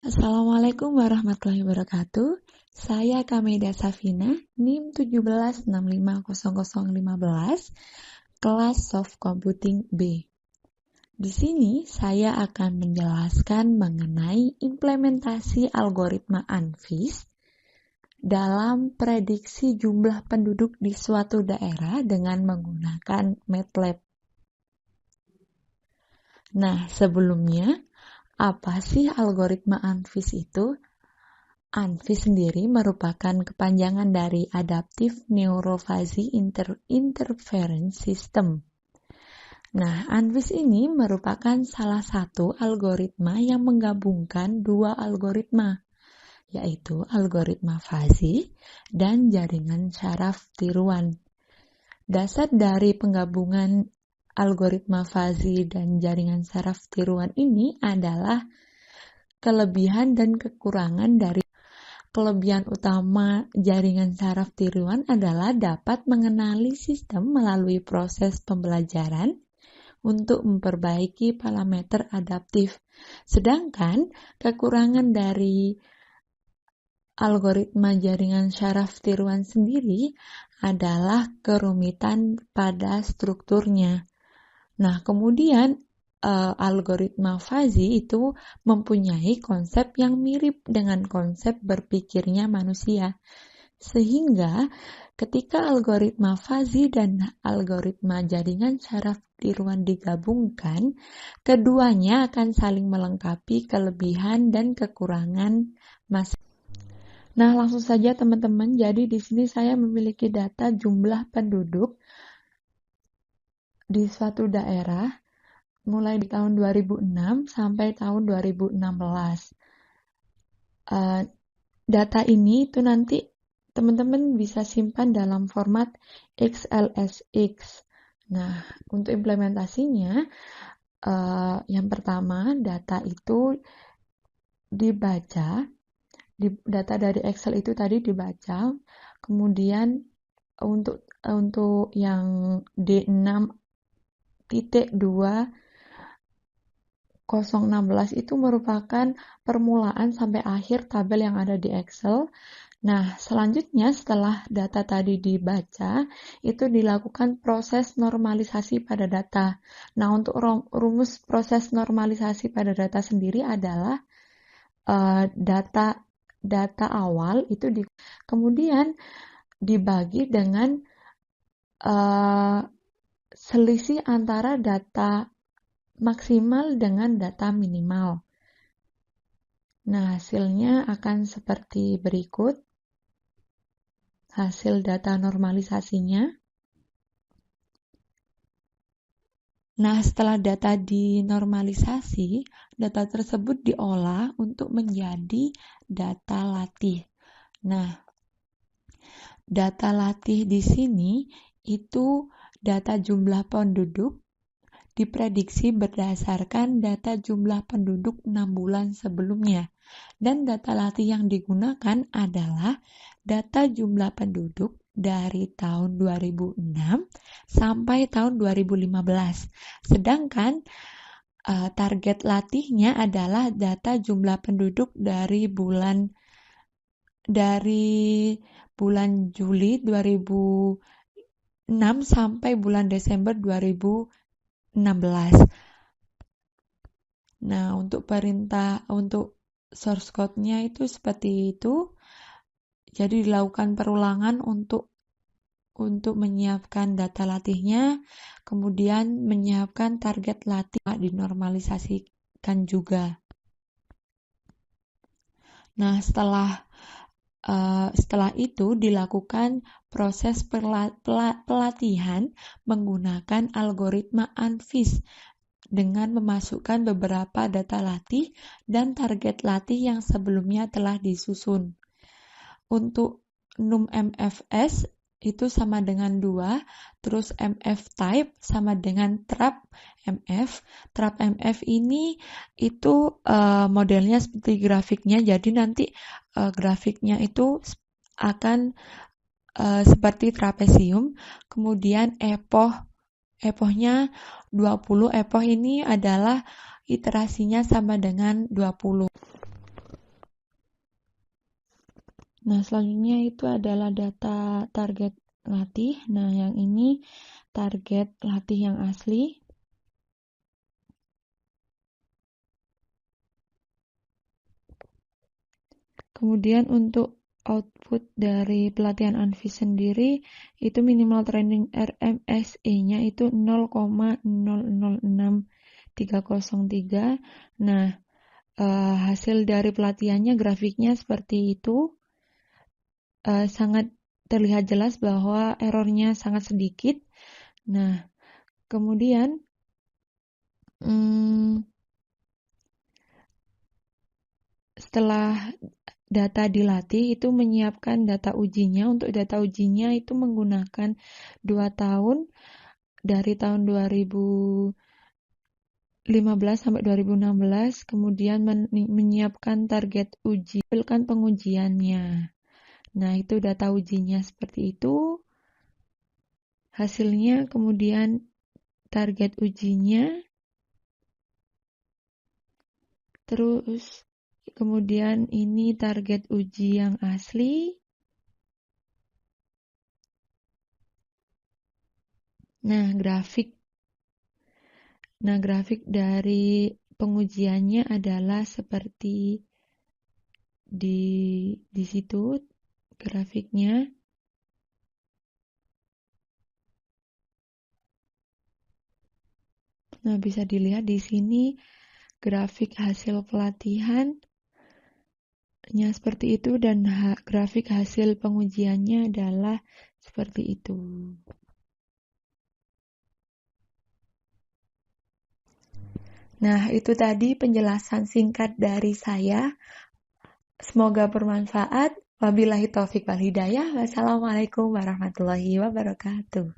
Assalamualaikum warahmatullahi wabarakatuh. Saya Kameda Safina, NIM 17650015, kelas Soft Computing B. Di sini saya akan menjelaskan mengenai implementasi algoritma ANFIS dalam prediksi jumlah penduduk di suatu daerah dengan menggunakan MATLAB. Nah, sebelumnya, apa sih algoritma ANFIS itu? ANFIS sendiri merupakan kepanjangan dari Adaptive Neurophagy Interference System. Nah, ANFIS ini merupakan salah satu algoritma yang menggabungkan dua algoritma, yaitu algoritma fazi dan jaringan syaraf tiruan. Dasar dari penggabungan algoritma fazi dan jaringan syaraf tiruan ini adalah kelebihan dan kekurangan dari kelebihan utama jaringan saraf tiruan adalah dapat mengenali sistem melalui proses pembelajaran untuk memperbaiki parameter adaptif. Sedangkan kekurangan dari algoritma jaringan saraf tiruan sendiri adalah kerumitan pada strukturnya. Nah, kemudian algoritma fazi itu mempunyai konsep yang mirip dengan konsep berpikirnya manusia. Sehingga ketika algoritma fazi dan algoritma jaringan syaraf tiruan digabungkan, keduanya akan saling melengkapi kelebihan dan kekurangan masing-masing. Nah, langsung saja teman-teman. Jadi di sini saya memiliki data jumlah penduduk di suatu daerah mulai di tahun 2006 sampai tahun 2016. Data ini itu nanti teman-teman bisa simpan dalam format XLSX. Nah, untuk implementasinya, yang pertama data itu dibaca, data dari Excel itu tadi dibaca, kemudian untuk yang D6.2 016 itu merupakan permulaan sampai akhir tabel yang ada di Excel. Nah, selanjutnya setelah data tadi dibaca, itu dilakukan proses normalisasi pada data. Nah, untuk rumus proses normalisasi pada data sendiri adalah data awal itu kemudian dibagi dengan selisih antara data maksimal dengan data minimal. Nah, hasilnya akan seperti berikut. Hasil data normalisasinya. Nah, setelah data dinormalisasi, data tersebut diolah untuk menjadi data latih. Nah, data latih di sini itu data jumlah penduduk diprediksi berdasarkan data jumlah penduduk 6 bulan sebelumnya. Dan data latih yang digunakan adalah data jumlah penduduk dari tahun 2006 sampai tahun 2015. Sedangkan target latihnya adalah data jumlah penduduk dari bulan Juli 2006 sampai bulan Desember 2016. Nah, untuk source code-nya itu seperti itu. Jadi dilakukan perulangan untuk menyiapkan data latihnya, kemudian menyiapkan target latih dinormalisasikan juga. Nah, setelah itu dilakukan proses pelatihan menggunakan algoritma ANFIS dengan memasukkan beberapa data latih dan target latih yang sebelumnya telah disusun. Untuk num MFS itu sama dengan 2, terus MF type sama dengan trap MF. Trap MF ini itu modelnya seperti grafiknya, jadi nanti grafiknya itu akan seperti trapesium. Kemudian epohnya 20, epoh ini adalah iterasinya sama dengan 20. Nah, selanjutnya itu adalah data target latih. Nah, yang ini target latih yang asli. Kemudian untuk output dari pelatihan Anfi sendiri itu minimal training RMSE-nya itu 0,006303. Nah, hasil dari pelatihannya grafiknya seperti itu. Sangat terlihat jelas bahwa errornya sangat sedikit. Nah, kemudian setelah data dilatih itu menyiapkan data ujinya. Untuk data ujinya itu menggunakan 2 tahun dari tahun 2015 sampai 2016, kemudian menyiapkan target uji, kan pengujiannya. Nah, itu data ujinya seperti itu. Hasilnya kemudian target ujinya. Terus kemudian ini target uji yang asli. Nah, grafik dari pengujiannya adalah seperti di situ grafiknya. Nah, bisa dilihat di sini grafik hasil pelatihannya seperti itu dan grafik hasil pengujiannya adalah seperti itu. Nah, itu tadi penjelasan singkat dari saya. Semoga bermanfaat. Wabillahi taufik wal hidayah. Wassalamualaikum warahmatullahi wabarakatuh.